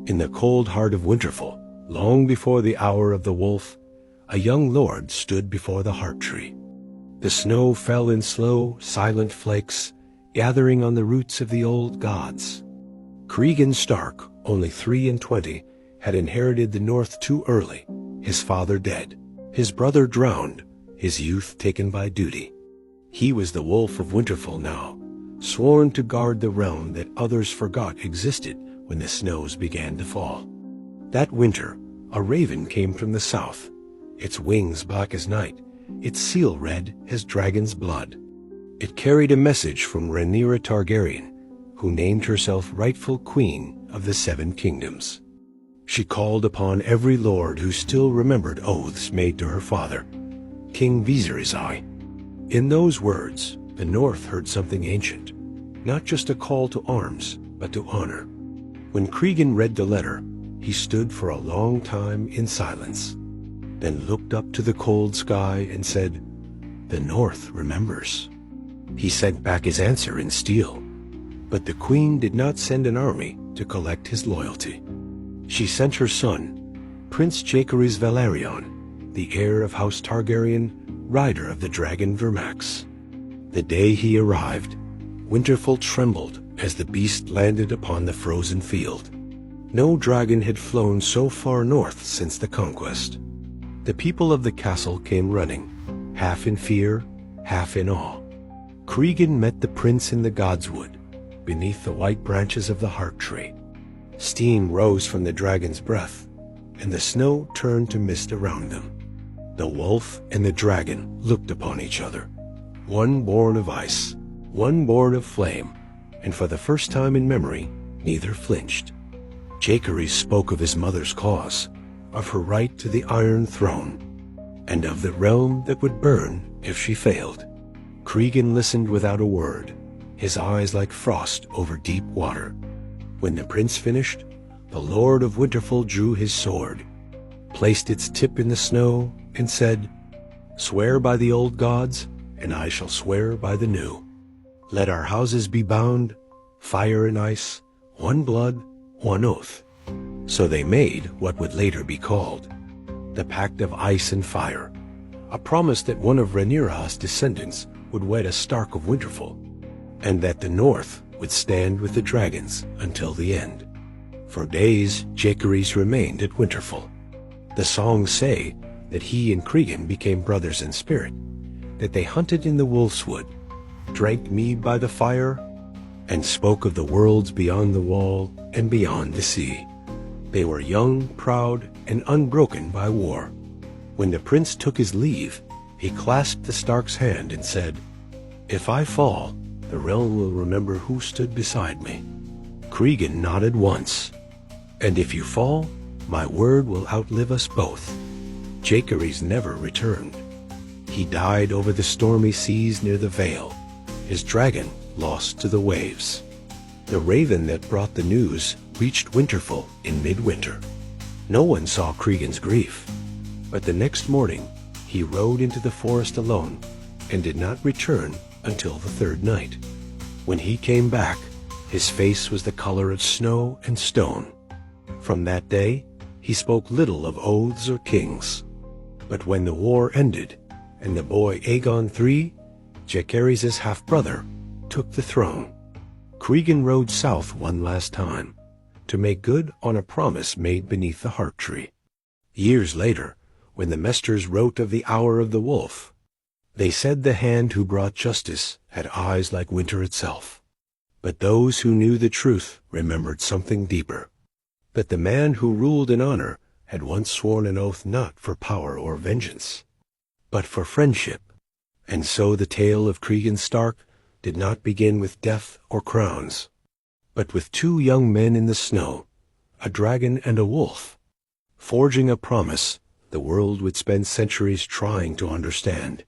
In the cold heart of Winterfell, long before the hour of the wolf, a young lord stood before the heart tree. The snow fell in slow, silent flakes, gathering on the roots of the old gods. Cregan Stark, only 23, had inherited the north too early, his father dead, his brother drowned, his youth taken by duty. He was the wolf of Winterfell now, sworn to guard the realm that others forgot existed when the snows began to fall. That winter, a raven came from the south, its wings black as night, its seal red as dragon's blood. It carried a message from Rhaenyra Targaryen, who named herself rightful queen of the 7 kingdoms. She called upon every lord who still remembered oaths made to her father, King Viserys. In those words, the North heard something ancient, not just a call to arms, but to honor. When Cregan read the letter, he stood for a long time in silence, then looked up to the cold sky and said, "The North remembers." He sent back his answer in steel, but the queen did not send an army to collect his loyalty. She sent her son, Prince Jacaerys Velaryon, the heir of House Targaryen, rider of the dragon Vermax. The day he arrived, Winterfell trembled as the beast landed upon the frozen field. No dragon had flown so far north since the conquest. The people of the castle came running, half in fear, half in awe. Cregan met the prince in the godswood, beneath the white branches of the heart tree. Steam rose from the dragon's breath, and the snow turned to mist around them. The wolf and the dragon looked upon each other, one born of ice, one born of flame, and for the first time in memory, neither flinched. Jacaerys spoke of his mother's cause, of her right to the Iron Throne, and of the realm that would burn if she failed. Cregan listened without a word, his eyes like frost over deep water. When the prince finished, the Lord of Winterfell drew his sword, placed its tip in the snow, and said, "Swear by the old gods, and I shall swear by the new. Let our houses be bound, fire and ice, one blood, one oath." So they made what would later be called the Pact of Ice and Fire, a promise that one of Rhaenyra's descendants would wed a Stark of Winterfell, and that the North would stand with the dragons until the end. For days, Jacaerys remained at Winterfell. The songs say that he and Cregan became brothers in spirit, that they hunted in the wolfswood, drank mead by the fire, and spoke of the worlds beyond the wall and beyond the sea. They were young, proud, and unbroken by war. When the prince took his leave, he clasped the Stark's hand and said, "If I fall, the realm will remember who stood beside me." Cregan nodded once. "And if you fall, my word will outlive us both." Jacaerys never returned. He died over the stormy seas near the Vale, his dragon lost to the waves. The raven that brought the news reached Winterfell in midwinter. No one saw Cregan's grief, but the next morning he rode into the forest alone and did not return until the 3rd night. When he came back, his face was the color of snow and stone. From that day, he spoke little of oaths or kings. But when the war ended, and the boy Aegon III, Jacaerys' half-brother, took the throne, Cregan rode south one last time, to make good on a promise made beneath the heart tree. Years later, when the Mesters wrote of the hour of the wolf, they said the hand who brought justice had eyes like winter itself. But those who knew the truth remembered something deeper, that the man who ruled in honor had once sworn an oath not for power or vengeance, but for friendship. And so the tale of Cregan Stark did not begin with death or crowns, but with 2 young men in the snow, a dragon and a wolf, forging a promise the world would spend centuries trying to understand.